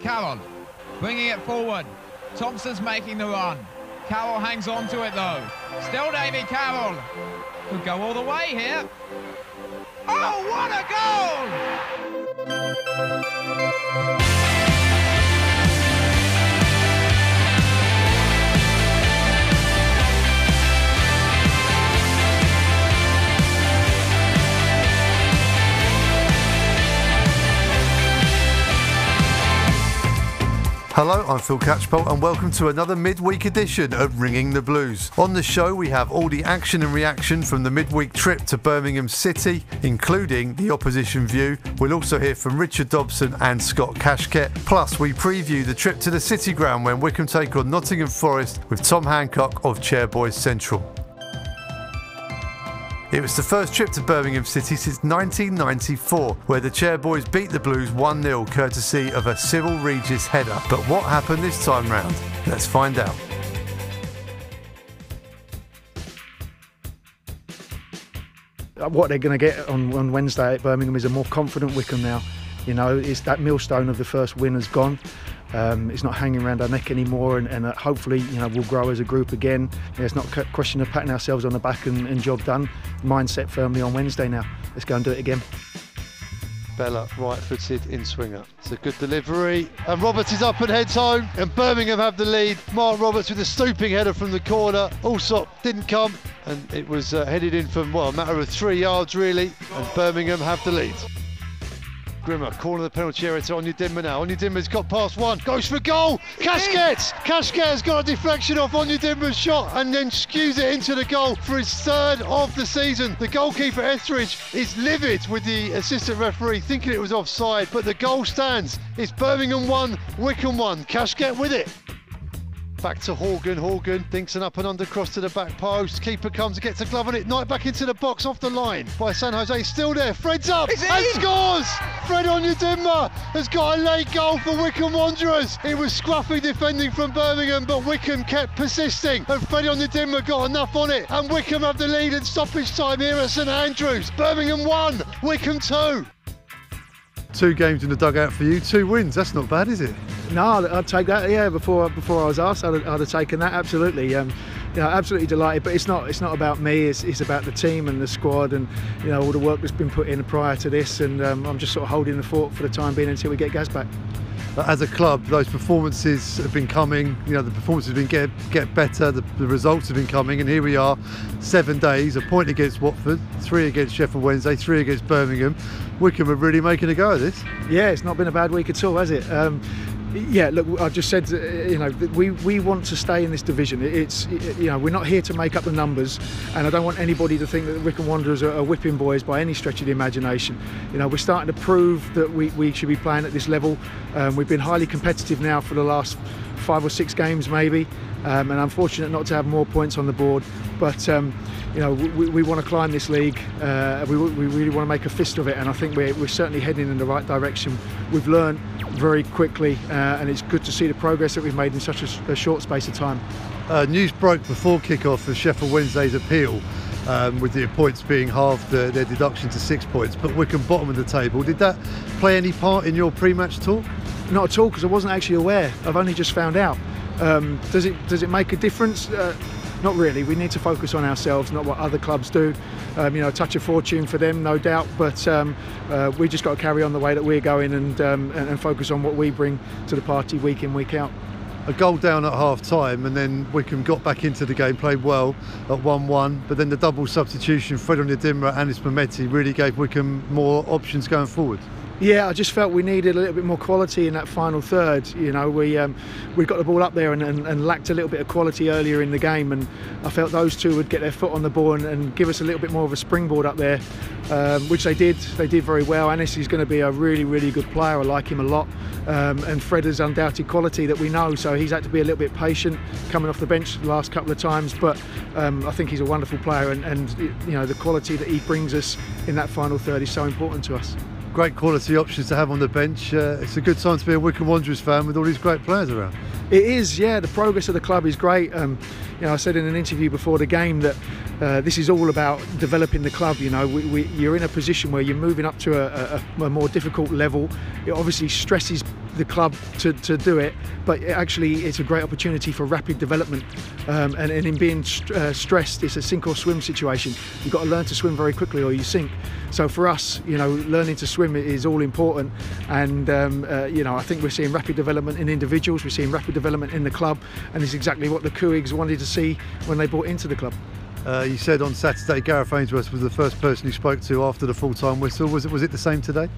Carroll, bringing it forward. Thompson's making the run. Carroll hangs on to it though. Still Davy Carroll. Could go all the way here. Oh, what a goal! Hello, I'm Phil Catchpole and welcome to another midweek edition of Ringing the Blues. On the show we have all the action and reaction from the midweek trip to Birmingham City, including the opposition view. We'll also hear from Richard Dobson and Scott Kashket. Plus we preview the trip to the City Ground when Wycombe take on Nottingham Forest with Tom Hancock of Chairboys Central. It was the first trip to Birmingham City since 1994, where the Chairboys beat the Blues 1-0 courtesy of a Cyril Regis header. But what happened this time round? Let's find out. What they're going to get on Wednesday at Birmingham is a more confident Wycombe now. You know, it's that millstone of the first win has gone. It's not hanging around our neck anymore, and hopefully, you know, we'll grow as a group again. It's not a question of patting ourselves on the back and job done. Mindset firmly on Wednesday now. Let's go and do it again. Bella right-footed in swinger. It's a good delivery, and Roberts is up and heads home, and Birmingham have the lead. Mark Roberts with a stooping header from the corner. Allsop didn't come, and it was headed in from, well, a matter of 3 yards really, and Birmingham have the lead. Grimmer, corner of the penalty area to Onyedinma now. Onyedinma's got past one, goes for goal. Kashket! Kashket has got a deflection off Onyedinma's shot and then skews it into the goal for his third of the season. The goalkeeper Etheridge is livid with the assistant referee thinking it was offside, but the goal stands. It's Birmingham 1, Wycombe 1. Kashket with it. Back to Horgan. Horgan thinks an up and under cross to the back post. Keeper comes and gets a glove on it. Knight back into the box off the line by San Jose. Still there. Fred's up and scores! Fred Onyedinma has got a late goal for Wycombe Wanderers. It was scruffy defending from Birmingham, but Wycombe kept persisting. And Fred Onyedinma got enough on it. And Wycombe have the lead in stoppage time here at St Andrews. Birmingham 1, Wycombe 2. 2 games in the dugout for you, 2 wins. That's not bad, is it? No, I'd take that. Yeah, before I was asked, I'd have taken that. Absolutely. You know, absolutely delighted. But it's not about me. It's about the team and the squad, and you know all the work that's been put in prior to this. And I'm just sort of holding the fort for the time being until we get Gaz back. As a club, those performances have been coming. You know, the performances have been get better. The results have been coming, and here we are, 7 days. A point against Watford, 3 against Sheffield Wednesday, 3 against Birmingham. Wycombe are really making a go of this. Yeah, it's not been a bad week at all, has it? Yeah, look, I just said, you know, we want to stay in this division. You know, we're not here to make up the numbers, and I don't want anybody to think that the Wycombe Wanderers are whipping boys by any stretch of the imagination. You know, we're starting to prove that we should be playing at this level. We've been highly competitive now for the last 5 or 6 games maybe, and I'm fortunate not to have more points on the board. But you know, we want to climb this league. We really want to make a fist of it, and I think we're certainly heading in the right direction. We've learned very quickly, and it's good to see the progress that we've made in such a short space of time. News broke before kick-off of Sheffield Wednesday's appeal, with the points being halved, their deduction to 6 points, but Wycombe bottom of the table. Did that play any part in your pre-match talk? Not at all, because I wasn't actually aware. I've only just found out. Does it make a difference? Not really. We need to focus on ourselves, not what other clubs do. You know, a touch of fortune for them, no doubt, but we just got to carry on the way that we're going and focus on what we bring to the party week in, week out. A goal down at half-time, and then Wycombe got back into the game, played well at 1-1, but then the double substitution, Fred Onyedinma and Anis Mehmeti, really gave Wycombe more options going forward. Yeah, I just felt we needed a little bit more quality in that final third. You know, we got the ball up there and lacked a little bit of quality earlier in the game, and I felt those two would get their foot on the ball and give us a little bit more of a springboard up there, which they did. They did very well. Anis is going to be a really, really good player. I like him a lot, and Fred has undoubted quality that we know, so he's had to be a little bit patient coming off the bench the last couple of times, but I think he's a wonderful player, and you know, the quality that he brings us in that final third is so important to us. Great quality options to have on the bench. It's a good time to be a Wycombe Wanderers fan with all these great players around. It is, yeah. The progress of the club is great. You know, I said in an interview before the game that this is all about developing the club. You know, you're in a position where you're moving up to a more difficult level. It obviously stresses the club to do it, but actually it's a great opportunity for rapid development, and in being stressed, it's a sink or swim situation. You've got to learn to swim very quickly or you sink. So for us, learning to swim is all important, and I think we're seeing rapid development in individuals, we're seeing rapid development in the club, and it's exactly what the Couigs wanted to see when they bought into the club. You said on Saturday Gareth Ainsworth was the first person you spoke to after the full-time whistle. Was it the same today?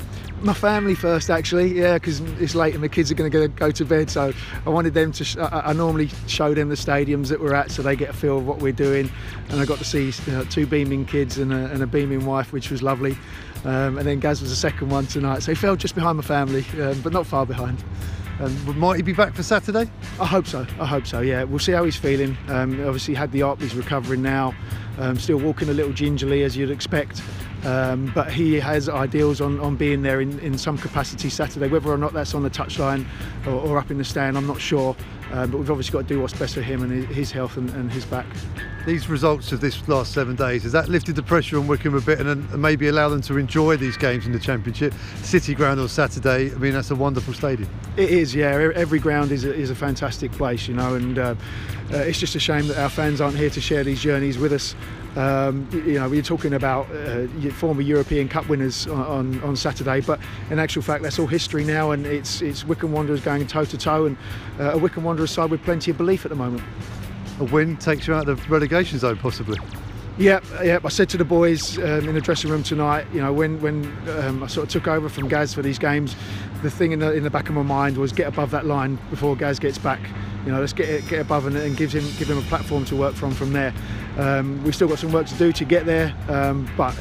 My family first, actually, yeah, because it's late and the kids are going to go to bed, so I wanted them to I normally show them the stadiums that we're at so they get a feel of what we're doing, and I got to see 2 beaming kids and a beaming wife, which was lovely, and then Gaz was the second one tonight, so he fell just behind my family, but not far behind. And might he be back for Saturday? I hope so, yeah. We'll see how he's feeling. Obviously had the op, he's recovering now, still walking a little gingerly as you'd expect, but he has ideals on being there in some capacity Saturday. Whether or not that's on the touchline or up in the stand, I'm not sure, but we've obviously got to do what's best for him and his health and his back. These results of this last 7 days, has that lifted the pressure on Wycombe a bit and maybe allow them to enjoy these games in the Championship? City Ground on Saturday, I mean, that's a wonderful stadium. It is, yeah. Every ground is a fantastic place, and it's just a shame that our fans aren't here to share these journeys with us. We're talking about former European Cup winners on Saturday, but in actual fact that's all history now, and it's Wycombe Wanderers going toe to toe, and a Wycombe Wanderers side with plenty of belief at the moment. A win takes you out of the relegation zone, possibly. Yeah. I said to the boys in the dressing room tonight, when I sort of took over from Gaz for these games, the thing in the back of my mind was get above that line before Gaz gets back. Let's get above and give him a platform to work from there. We've still got some work to do to get there, but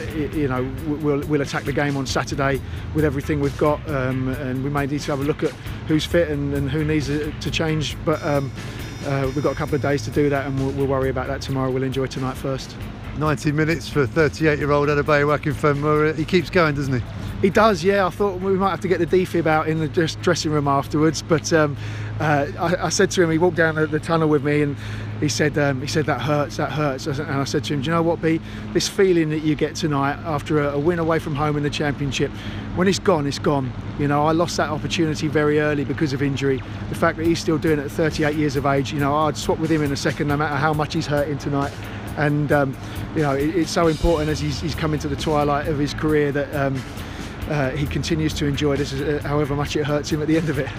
we'll attack the game on Saturday with everything we've got, and we may need to have a look at who's fit and who needs to change, but we've got a couple of days to do that, and we'll worry about that tomorrow. We'll enjoy tonight first. 90 minutes for 38-year-old Wycombe. He keeps going, doesn't he? He does, yeah. I thought we might have to get the defib out in the dressing room afterwards, but I said to him, he walked down the tunnel with me, and he said that hurts. And I said to him, do you know what, B? This feeling that you get tonight after a win away from home in the Championship, when it's gone, it's gone. I lost that opportunity very early because of injury. The fact that he's still doing it at 38 years of age, I'd swap with him in a second, no matter how much he's hurting tonight. And it's so important as he's coming to the twilight of his career that he continues to enjoy this, however much it hurts him at the end of it.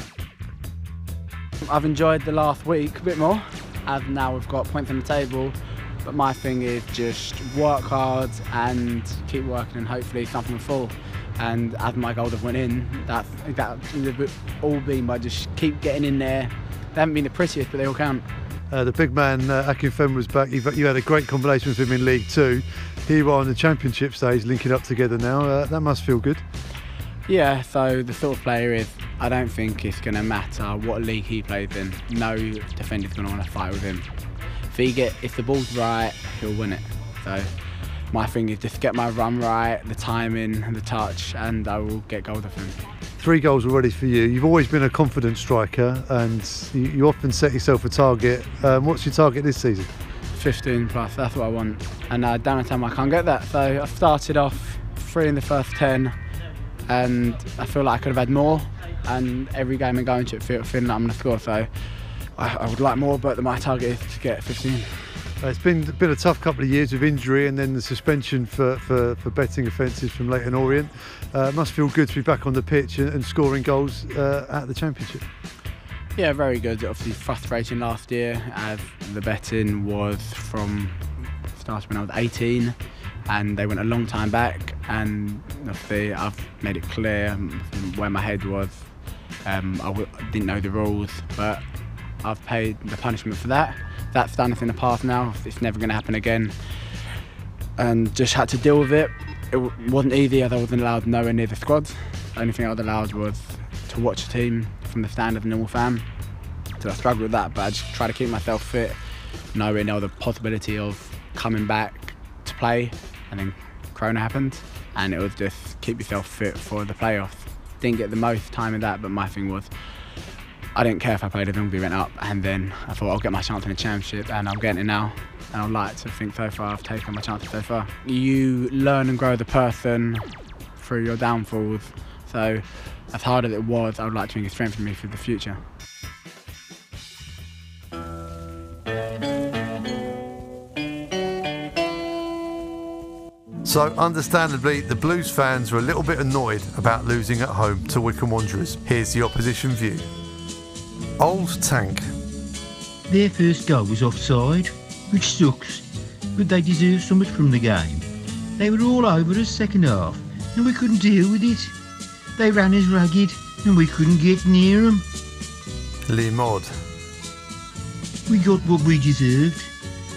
I've enjoyed the last week a bit more, as now we've got points on the table, but my thing is just work hard and keep working, and hopefully something will fall. And as my goals have went in, that's all been by just keep getting in there. They haven't been the prettiest, but they all count. The big man, Akinfenwa, was back. You had a great combination with him in League Two. Here you are on the Championship stage, linking up together now. That must feel good. Yeah, so the sort of player is, I don't think it's going to matter what league he plays in. No defender's going to want to fight with him. If the ball's right, he'll win it. So my thing is just get my run right, the timing, the touch, and I will get goals off him. 3 goals already for you. You've always been a confident striker, and you often set yourself a target. What's your target this season? 15 plus, that's what I want. And down the time I can't get that. So I started off 3 in the first 10, and I feel like I could have had more. And every game I'm going to, feeling like I'm going to score. So I would like more, but my target is to get 15. It's been a tough couple of years with injury and then the suspension for betting offences from Leyton Orient. It must feel good to be back on the pitch and scoring goals at the Championship. Yeah, very good. Obviously frustrating last year as the betting was from started when I was 18, and they went a long time back, and obviously I've made it clear where my head was. I didn't know the rules, but I've paid the punishment for that. That's done, it's in the past now, it's never going to happen again, and just had to deal with it. It wasn't easy as I wasn't allowed nowhere near the squad. The only thing I was allowed was to watch the team from the stand of a normal fan. So I struggled with that, but I just tried to keep myself fit, knowing there was a possibility of coming back to play, and then Corona happened, and it was just keep yourself fit for the playoffs. Didn't get the most time in that, but my thing was I didn't care if I played as long as we went up, and then I thought I'll get my chance in the Championship, and I'm getting it now. And I'd like to think so far I've taken my chances so far. You learn and grow as a person through your downfalls, So as hard as it was, I would like to think it strengthened me for the future. So, understandably, the Blues fans were a little bit annoyed about losing at home to Wycombe Wanderers. Here's the opposition view. Old Tank. Their first goal was offside, which sucks, but they deserve so much from the game. They were all over us second half, and we couldn't deal with it. They ran us ragged, and we couldn't get near them. Limod. We got what we deserved.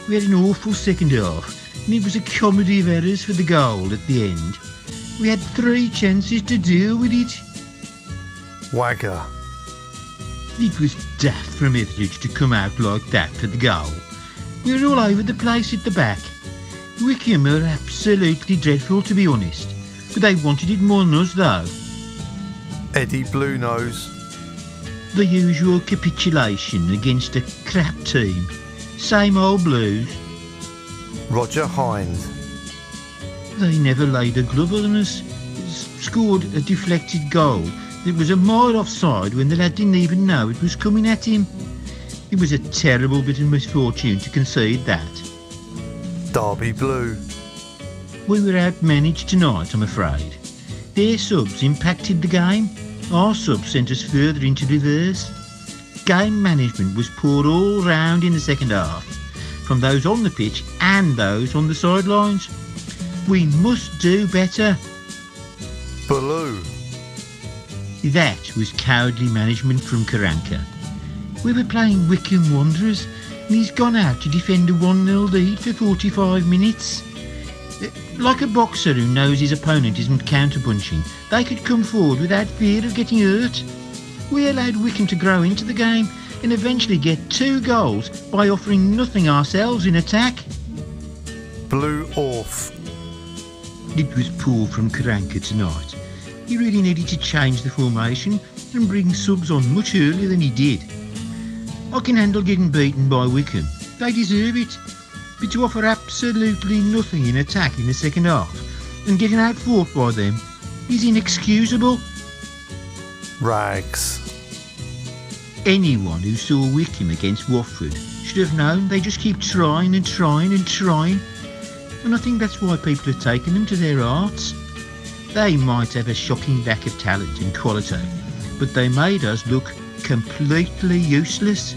We had an awful second half, and it was a comedy of errors for the goal at the end. We had 3 chances to deal with it. Wagger. It was daft from Etheridge to come out like that for the goal. We were all over the place at the back. Wycombe are absolutely dreadful, to be honest, but they wanted it more than us though. Eddie Blue Nose. The usual capitulation against a crap team. Same old Blues. Roger Hind. They never laid a glove on us. Scored a deflected goal that was a mile offside when the lad didn't even know it was coming at him. It was a terrible bit of misfortune to concede that. Derby Blue. We were outmanaged tonight, I'm afraid. Their subs impacted the game. Our subs sent us further into reverse. Game management was poor all round in the second half, from those on the pitch and those on the sidelines. We must do better. Blue. That was cowardly management from Karanka. We were playing Wycombe Wanderers, and he's gone out to defend a 1-0 lead for 45 minutes. Like a boxer who knows his opponent isn't counter-punching, they could come forward without fear of getting hurt. We allowed Wycombe to grow into the game and eventually get 2 goals by offering nothing ourselves in attack. Blue Orf. It was poor from Karanka tonight. He really needed to change the formation and bring subs on much earlier than he did. I can handle getting beaten by Wycombe. They deserve it. But to offer absolutely nothing in attack in the second half and getting outfought by them is inexcusable. Rags. Anyone who saw Wycombe against Watford should have known they just keep trying and trying and trying. And I think that's why people have taken them to their hearts. They might have a shocking lack of talent and quality, but they made us look completely useless.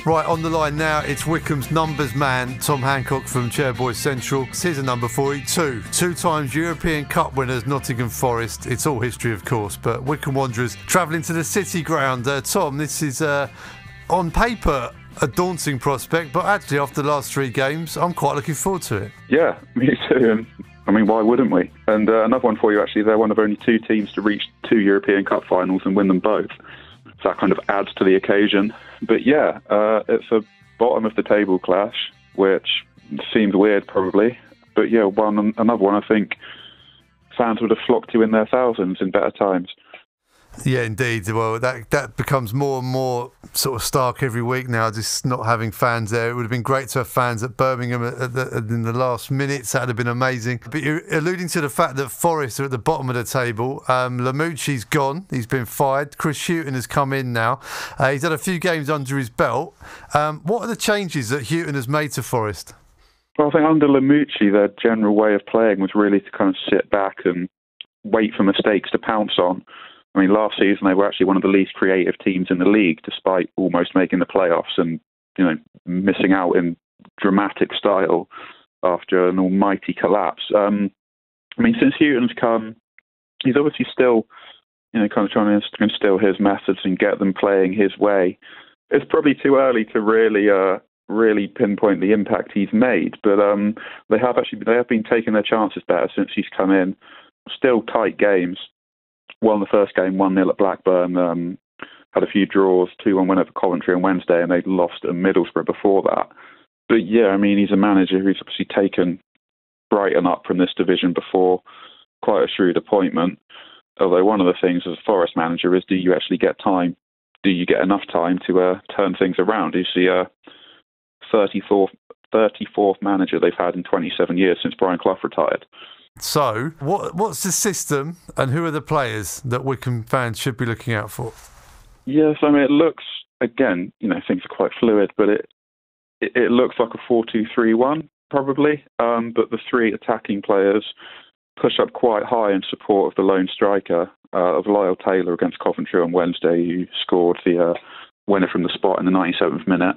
Right, on the line now, it's Wycombe's numbers man, Tom Hancock from Chairboys Central. Here's a number for you, 2. 2 times European Cup winners, Nottingham Forest. It's all history, of course, but Wycombe Wanderers travelling to the City Ground. Tom, this is, on paper, a daunting prospect, but actually, after the last 3 games, I'm quite looking forward to it. Yeah, me too. I mean, why wouldn't we? And another one for you, actually, they're one of only 2 teams to reach 2 European Cup finals and win them both. So that kind of adds to the occasion. But yeah, it's a bottom of the table clash, which seems weird probably. But yeah, another one I think fans would have flocked to in their thousands in better times. Yeah, indeed. Well, that becomes more and more sort of stark every week now, just not having fans there. It would have been great to have fans at Birmingham in the last minutes. That would have been amazing. But you're alluding to the fact that Forest are at the bottom of the table. Lamucci's gone. He's been fired. Chris Hughton has come in now. He's had a few games under his belt. What are the changes that Hughton has made to Forest? Well, I think under Lamucci, their general way of playing was really to kind of sit back and wait for mistakes to pounce on. I mean, last season they were actually one of the least creative teams in the league, despite almost making the playoffs and, you know, missing out in dramatic style after an almighty collapse. I mean, since Hughton's come, he's obviously still, you know, kind of trying to instill his methods and get them playing his way. It's probably too early to really pinpoint the impact he's made, but they have been taking their chances better since he's come in. Still tight games. Won the first game 1-0 at Blackburn. had a few draws, 2-1 win over Coventry on Wednesday, and they lost at Middlesbrough before that. But yeah, I mean, he's a manager who's obviously taken Brighton up from this division before, quite a shrewd appointment. Although one of the things as a Forest manager is, do you actually get time? Do you get enough time to turn things around? He's the 34th manager they've had in 27 years since Brian Clough retired. So, what's the system and who are the players that Wycombe fans should be looking out for? Yes, I mean, it looks, again, things are quite fluid, but it looks like a 4-2-3-1, probably. But the three attacking players push up quite high in support of the lone striker, of Lyle Taylor against Coventry on Wednesday, who scored the winner from the spot in the 97th minute.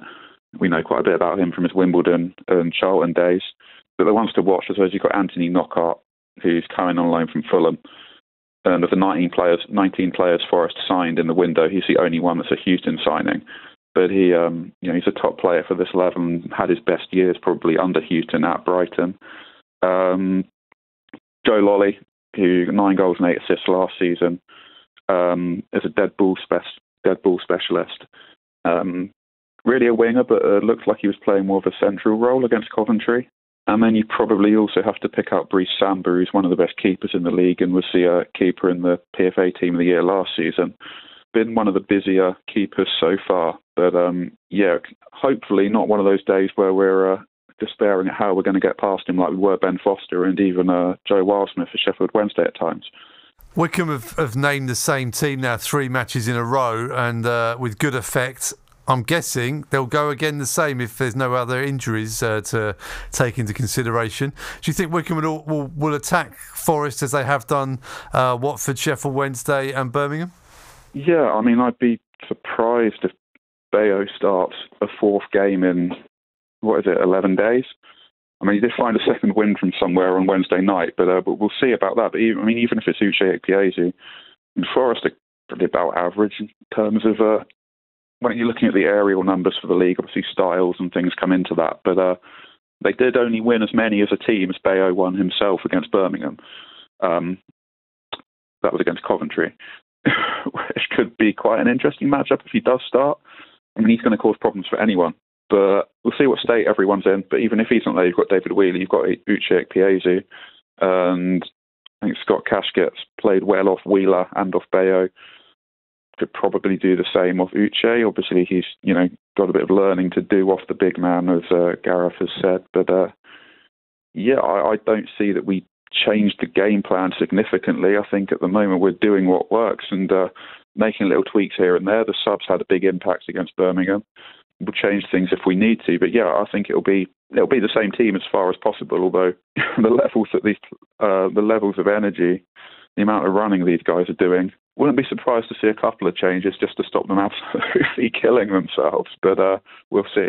We know quite a bit about him from his Wimbledon and Charlton days. But the ones to watch, I suppose, you've got Anthony Knockaert, who's coming on loan from Fulham. And of the 19 players Forest signed in the window, he's the only one that's a Houston signing. But he, he's a top player for this level and had his best years probably under Houston at Brighton. Joe Lolly, who 9 goals and 8 assists last season, is a dead ball specialist. Really a winger, but looks like he was playing more of a central role against Coventry. And then you probably also have to pick out Brice Samba, who's one of the best keepers in the league and was the keeper in the PFA Team of the Year last season. Been one of the busier keepers so far. But, hopefully not one of those days where we're despairing at how we're going to get past him like we were Ben Foster and even Joe Wildsmith for Sheffield Wednesday at times. Wycombe have named the same team now 3 matches in a row and with good effect. I'm guessing they'll go again the same if there's no other injuries to take into consideration. Do you think Wycombe will attack Forest as they have done Watford, Sheffield Wednesday and Birmingham? Yeah, I mean, I'd be surprised if Bayo starts a 4th game in, 11 days? I mean, he did find a second win from somewhere on Wednesday night, but we'll see about that. But even if it's Uche Ikpeazu, Forest are probably about average in terms of... when you're looking at the aerial numbers for the league, obviously styles and things come into that. But they did only win as many as a team as Bayo won himself against Birmingham. That was against Coventry, which could be quite an interesting matchup if he does start. I mean, he's going to cause problems for anyone. But we'll see what state everyone's in. But even if he's not there, you've got David Wheeler, you've got Uche Ikpeazu, and I think Scott Kashket's played well off Wheeler and off Bayo. Could probably do the same off Uche. Obviously, he's got a bit of learning to do off the big man, as Gareth has said. But I don't see that we changed the game plan significantly. I think at the moment we're doing what works and making little tweaks here and there. The subs had a big impact against Birmingham. We'll change things if we need to. But I think it'll be the same team as far as possible. Although the levels of energy, the amount of running these guys are doing. Wouldn't be surprised to see a couple of changes just to stop them absolutely killing themselves, but we'll see.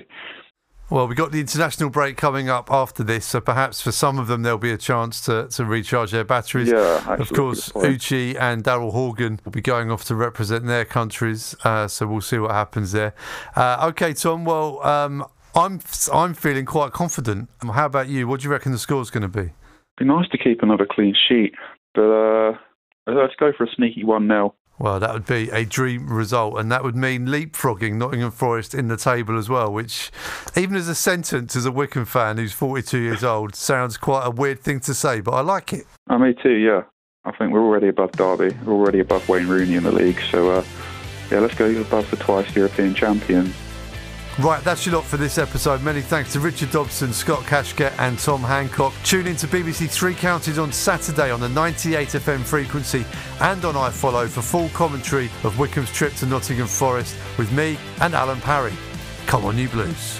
Well, we've got the international break coming up after this, so perhaps for some of them there'll be a chance to recharge their batteries. Yeah, actually, of course, Uche and Daryl Horgan will be going off to represent their countries, so we'll see what happens there. OK, Tom, well, I'm feeling quite confident. How about you? What do you reckon the score's going to be? It'd be nice to keep another clean sheet, but... let's go for a sneaky 1-0. Well, that would be a dream result, and that would mean leapfrogging Nottingham Forest in the table as well, which, even as a sentence as a Wycombe fan who's 42 years old, sounds quite a weird thing to say, but I like it. Me too, yeah. I think we're already above Derby. We're already above Wayne Rooney in the league, so let's go above the twice European champions. Right, that's your lot for this episode. Many thanks to Richard Dobson, Scott Kashket and Tom Hancock. Tune in to BBC Three Counties on Saturday on the 98 FM frequency and on iFollow for full commentary of Wycombe's trip to Nottingham Forest with me and Alan Parry. Come on, you Blues.